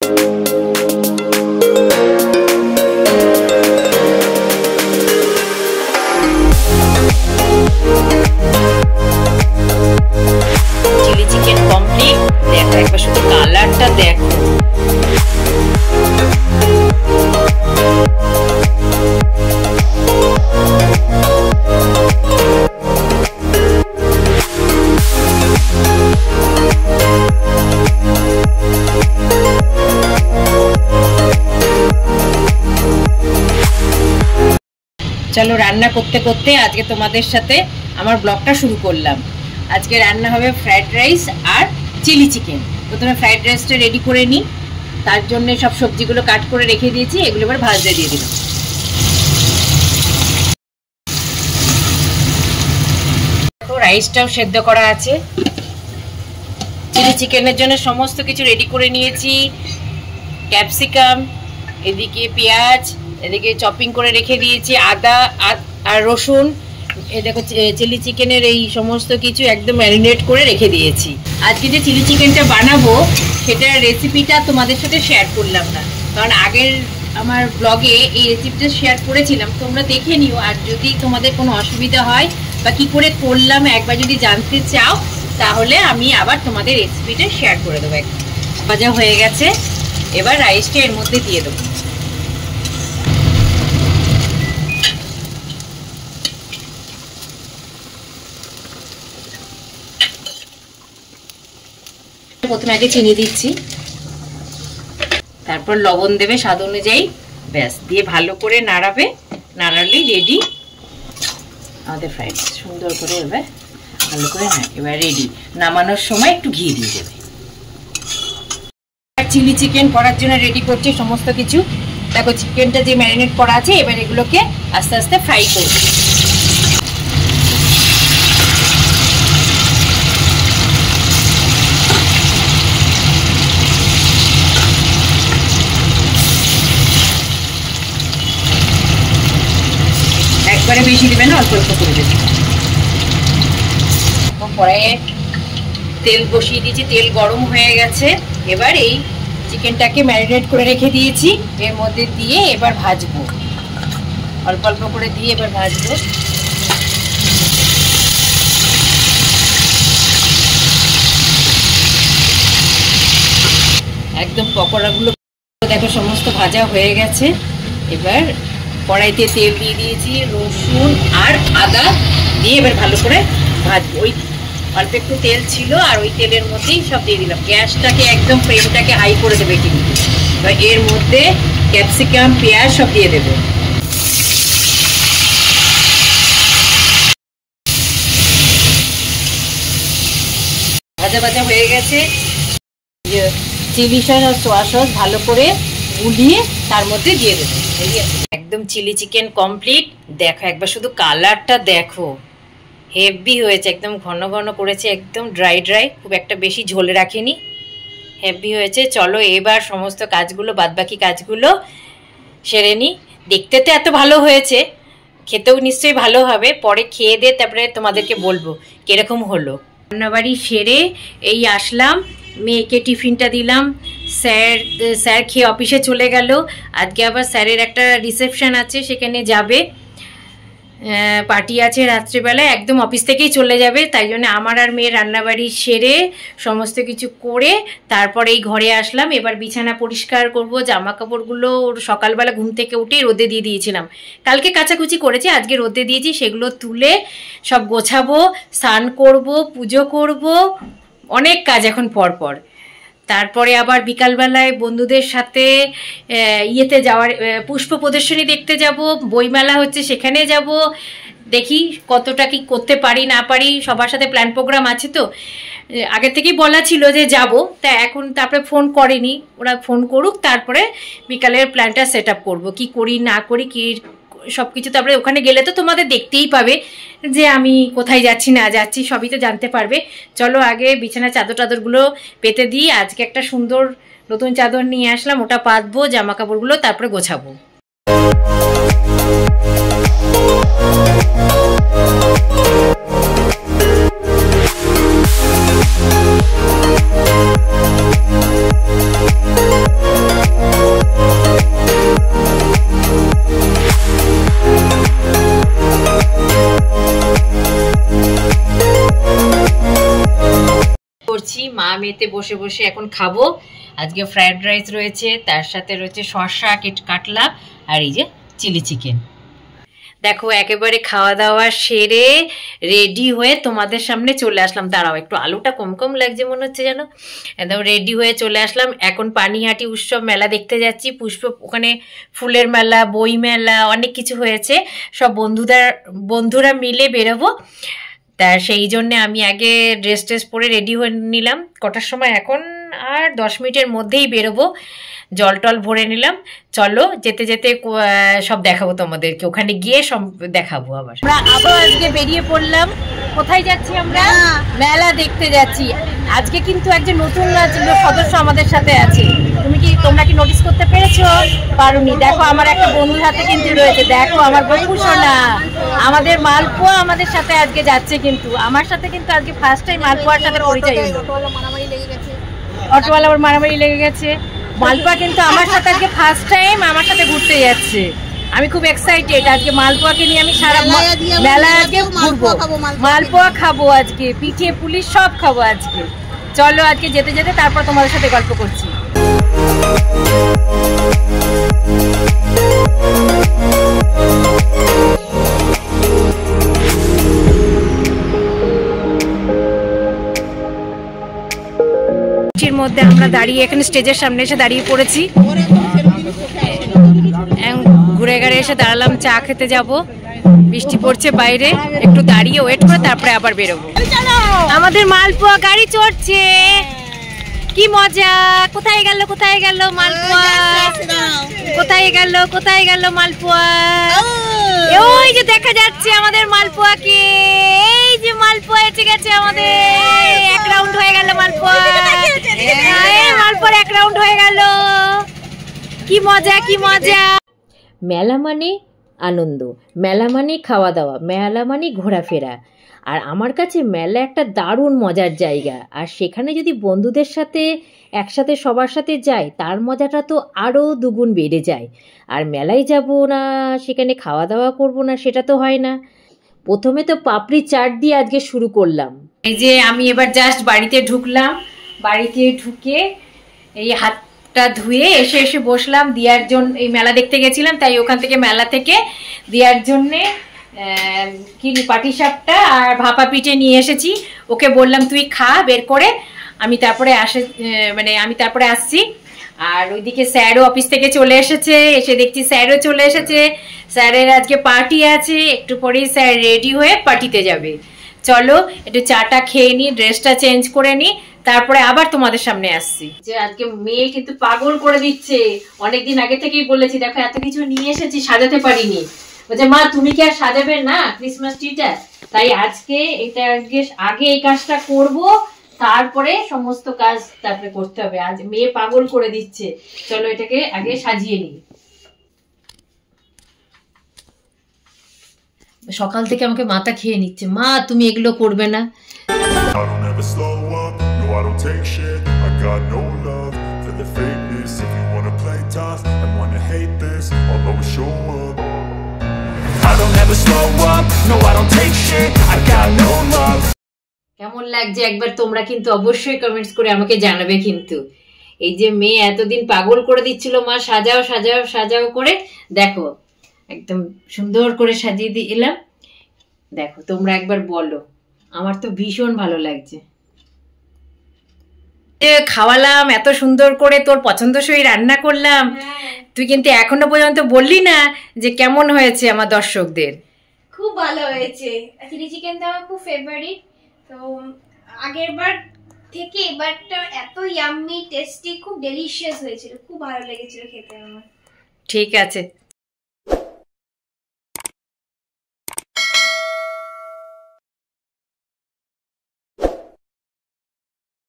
Chilli chicken complete. দেখো একবার শুধু কালারটা দেখো। চলো রান্না করতে করতে আজকে তোমাদের সাথে আমার ব্লগটা শুরু করলাম। আজকে রান্না হবে ফ্রাইড রাইস আর চিলি চিকেন। প্রথমে ফ্রাইড রাইসটা রেডি করে নিই, তার জন্য সব সবজিগুলো কাট করে রেখে দিয়েছি, এগুলো এবার ভাজতে দিয়ে দিলাম। দেখো রাইসটাও সেদ্ধ করা আছে। চিলি চিকেনের জন্য সমস্ত কিছু রেডি করে নিয়েছি। ক্যাপসিকাম, এদিকে পেঁয়াজ, এদিকে চপিং করে রেখে দিয়েছি, আদা আর রসুন। এই দেখো চিলি চিকেনের এই সমস্ত কিছু একদম ম্যারিনেট করে রেখে দিয়েছি। আজকে যে চিলি চিকেনটা বানাবো সেটার রেসিপিটা তোমাদের সাথে শেয়ার করলাম না, কারণ আগের আমার ব্লগে এই রেসিপিটা শেয়ার করেছিলাম, তোমরা দেখে নিও। আর যদি তোমাদের কোনো অসুবিধা হয় বা কি করে করলাম একবার যদি জানতে চাও, তাহলে আমি আবার তোমাদের রেসিপিটা শেয়ার করে দেবো। ভাজা হয়ে গেছে, এবার রাইসটা এর মধ্যে দিয়ে দেবো। প্রথমে আগে চিনি দিচ্ছি, তারপর লবণ দেবে স্বাদ অনুযায়ী, ব্যাস দিয়ে ভালো করে নাড়াবে। নাড়ালেই রেডি আমাদের ফ্রাইড রাইস। সুন্দর করে এবার ভালো করে এবার রেডি। নামানোর সময় একটু ঘি দিয়ে দেবে। চিলি চিকেন করার জন্য রেডি করছি সমস্ত কিছু। দেখো চিকেনটা যে ম্যারিনেট করা আছে, এবার এগুলোকে আস্তে আস্তে ফ্রাই করবো। একবারে বেশি দেবে না, অল্প অল্প করে দেবে। কড়াইয়ে তেল বসিয়ে দিয়েছি, তেল গরম হয়ে গেছে। এবার এই চিকেনটাকে ম্যারিনেট করে রেখে দিয়েছি এর মধ্যে দিয়ে এবার ভাজবো। অল্প অল্প করে দিয়ে এবার ভাজবো। একদম পকোড়াগুলো দেখো সমস্ত ভাজা হয়ে গেছে। এবার কড়াইতে তেল দিয়ে দিয়েছি, রসুন আর আদা দিয়ে এবার ভালো করে ভাজবো। ওই অল্প একটু তেল ছিল আর ওই তেলের মধ্যেই সব দিয়ে দিলাম। গ্যাসটাকে একদম ফ্লেমটাকে হাই করে দেবে কিন্তু। এবার এর মধ্যে ক্যাপসিকাম, পেঁয়াজ সব দিয়ে দেবে। ভাজা ভাজা হয়ে গেছে। চিলি সস আর সোয়া সস ভালো করে গুলিয়ে তার মধ্যে দিয়ে দেবে। একদম চিলি চিকেন কমপ্লিট। দেখো একবার শুধু কালারটা দেখো, হেভি হয়েছে। একদম ঘন ঘন করেছে, একদম ড্রাই ড্রাই, খুব একটা বেশি ঝোলে রাখিনি, হেভি হয়েছে। চলো এবার সমস্ত কাজগুলো, বাদবাকি কাজগুলো সেরে নিই। দেখতে তো এত ভালো হয়েছে, খেতেও নিশ্চয়ই ভালো হবে। পরে খেয়ে দিয়ে তারপরে তোমাদেরকে বলবো কিরকম হলো। রান্নাবাড়ি সেরে এই আসলাম, মেয়েকে টিফিনটা দিলাম। স্যার খেয়ে অফিসে চলে গেল। আজকে আবার স্যারের একটা রিসেপশন আছে, সেখানে যাবে, পার্টি আছে রাত্রিবেলায়, একদম অফিস থেকেই চলে যাবে। তাই জন্য আমার আর মেয়ের রান্নাবাড়ি সেরে সমস্ত কিছু করে তারপরে এই ঘরে আসলাম। এবার বিছানা পরিষ্কার করব। জামা কাপড়গুলো সকালবেলা ঘুম থেকে উঠেই রোদে দিয়ে দিয়েছিলাম, কালকে কাচাকুচি করেছি, আজকে রোদে দিয়েছি। সেগুলো তুলে সব গোছাবো, স্নান করব, পুজো করব, অনেক কাজ এখন পরপর। তারপরে আবার বিকালবেলায় বন্ধুদের সাথে ইয়েতে যাওয়ার, পুষ্প প্রদর্শনী দেখতে যাব, বইমেলা হচ্ছে সেখানে যাব। দেখি কতটা কি করতে পারি না পারি, সবার সাথে প্ল্যান প্রোগ্রাম আছে। তো আগে থেকেই বলা ছিল যে যাব, তা এখন তারপরে ফোন করেনি, ওরা ফোন করুক, তারপরে বিকালের প্ল্যানটা সেট আপ করবো, কি করি না করি, কি সব কিছু। তারপরে ওখানে গেলে তো তোমাদের দেখতেই পাবে যে আমি কোথায় যাচ্ছি না যাচ্ছি, সবই তো জানতে পারবে। চলো আগে বিছানা চাদর টাদরগুলো পেতে দিই। আজকে একটা সুন্দর নতুন চাদর নিয়ে আসলাম, ওটা পাতবো, জামা কাপড়গুলো তারপরে গোছাবো। আমি এতে বসে বসে এখন খাবো। আজকে ফ্রাইড রাইস রয়েছে, তার সাথে রয়েছে শসা কাটলা, আর এই যে চিলি চিকেন। দেখো একেবারে খাওয়া দাওয়া সেরে রেডি হয়ে তোমাদের সামনে চলে আসলাম। দাঁড়াও, একটু আলুটা কম কম লাগছে মনে হচ্ছে যেন। একদম রেডি হয়ে চলে আসলাম। এখন পানিহাটি উৎসব মেলা দেখতে যাচ্ছি। ওখানে ফুলের মেলা, বই মেলা, অনেক কিছু হয়েছে। সব বন্ধুরা মিলে বেরোবো। তা সেই জন্যে আমি আগে ড্রেস পরে রেডি হয়ে নিলাম। কটার সময়? এখন আর 10 মিনিটের মধ্যেই বেরোবো। জল টল ভরে নিলাম। চলো যেতে যেতে সব দেখাবো তোমাদেরকে, ওখানে গিয়ে সব দেখাবো। আবার আজকে বেরিয়ে পড়লাম। কোথায় যাচ্ছি আমরা? মেলা দেখতে যাচ্ছি। আজকে কিন্তু একজন নতুন সদস্য আমাদের সাথে আছে। তোমরা কি নোটিস করতে পেরেছো? পারোনি? দেখো আমার একটা বন্ধুর হাতে কিন্তু রয়েছে। দেখো আমার বন্ধু সোনা, আমাদের মালপোয়া আমাদের সাথে আজকে যাচ্ছে। কিন্তু আমার সাথে কিন্তু আজকে ফার্স্ট টাইম মালপোয়ার সাথে পরিচয় হলো। অটোওয়ালা আবার মারামারি লেগে গেছে। মালপোয়া কিন্তু আমার সাথে আজকে ফার্স্ট টাইম আমার সাথে ঘুরতে যাচ্ছে। আমি খুব এক্সাইটেড। আজকে মালপোয়াকে নিয়ে আমি সারা মেলা আজকে ঘুরবো, মালপোয়া খাবো, আজকে পিঠে পুলি সব খাবো আজকে। চলো আজকে যেতে যেতে তারপর তোমাদের সাথে গল্প করছি। মধ্যে আমরা দাঁড়িয়ে এখানে স্টেজের সামনে এসে দাঁড়িয়ে পড়েছি। ঘুরে ঘুরে এসে দাঁড়ালাম, চা খেতে যাব। বৃষ্টি পড়ছে বাইরে, একটু দাঁড়িয়ে ওয়েট করে তারপরে আবার বেরোবো। আমাদের মালপোয়া গাড়ি চড়ছে, কি মজা! কোথায় গেল মালপোয়া? কোথায় গেল মালপোয়া? ওই যে দেখা যাচ্ছে আমাদের মালপোয়াকে। এই যে মালপোয়া এসে গেছে আমাদের। এক রাউন্ড হয়ে গেল মালপোয়া। মালপোয়ার এক রাউন্ড হয়ে গেল। কি মজা, কি মজা! মেলা মানে আনন্দ, মেলা মানে খাওয়া দাওয়া, মেলা মানে ঘোরাফেরা। আর আমার কাছে মেলা একটা দারুণ মজার জায়গা। আর সেখানে যদি বন্ধুদের সাথে একসাথে সবার সাথে যাই, তার মজাটা তো আরও দুগুণ বেড়ে যায়। আর মেলায় যাব না, সেখানে খাওয়া দাওয়া করব না, সেটা তো হয় না। প্রথমে তো পাপড়ি চাট দিয়ে আজকে শুরু করলাম। এই যে আমি এবার জাস্ট বাড়িতে ঢুকলাম। বাড়িতে ঢুকে এই হাতটা ধুয়ে এসে বসলাম। দিয়ার জন্য এই মেলা দেখতে গেছিলাম, তাই ওখান থেকে মেলা থেকে দিয়ার জন্যে কি পাটিসাপটা আর ভাপা পিঠে নিয়ে এসেছি। ওকে বললাম তুই খা বের করে, আমি তারপরে আসছি। আর ওইদিকে স্যারও অফিস থেকে চলে এসেছে। এসে দেখছি স্যারও চলে এসেছে। স্যারের আজকে পার্টি আছে, একটু পরেই স্যার রেডি হয়ে পার্টিতে যাবে। চলো একটু চাটা খেয়ে নি, ড্রেসটা চেঞ্জ করে নি, তারপরে আবার তোমাদের সামনে আসছি। যে আজকে মেয়ে কিন্তু পাগল করে দিচ্ছে। অনেকদিন আগে থেকেই বলেছি, দেখো এত কিছু নিয়ে এসেছি, সাজাতে পারিনি। বলছে মা তুমি কি আর সাজাবে না ক্রিসমাস ট্রিটা? তাই আজকে এটা আগে এই কাজটা করব, তারপরে সমস্ত কাজ তারপরে করতে হবে। আজ মেয়ে পাগল করে দিচ্ছে, চলো এটাকে আগে সাজিয়ে নিই। সকাল থেকে আমাকে মাথা খেয়ে নিচ্ছে, মা তুমি এগুলো করবে না। কেমন লাগছে একবার তোমরা কিন্তু অবশ্যই কমেন্টস করে আমাকে জানাবে। কিন্তু এই যে মেয়ে এতদিন পাগল করে দিচ্ছিল, মা সাজাও সাজাও সাজাও করে, দেখো একদম সুন্দর করে সাজিয়ে দিলাম। দেখো তোমরা একবার বলো, আমার তো ভীষণ ভালো লাগছে। খাওয়ালাম এত সুন্দর করে, তোর পছন্দসই রান্না করলাম, তুই কিন্তু এখনো পর্যন্ত বললি না যে কেমন হয়েছে আমার দর্শকদের। খুব ভালো হয়েছে। চিলি চিকেনটা আমার খুব ফেভারিট, তো আগের বার থেকে এবারটা এত ইয়াম্মি টেস্টি, খুব ডেলিশিয়াস হয়েছিল, খুব ভালো লেগেছিল খেতে আমার। ঠিক আছে।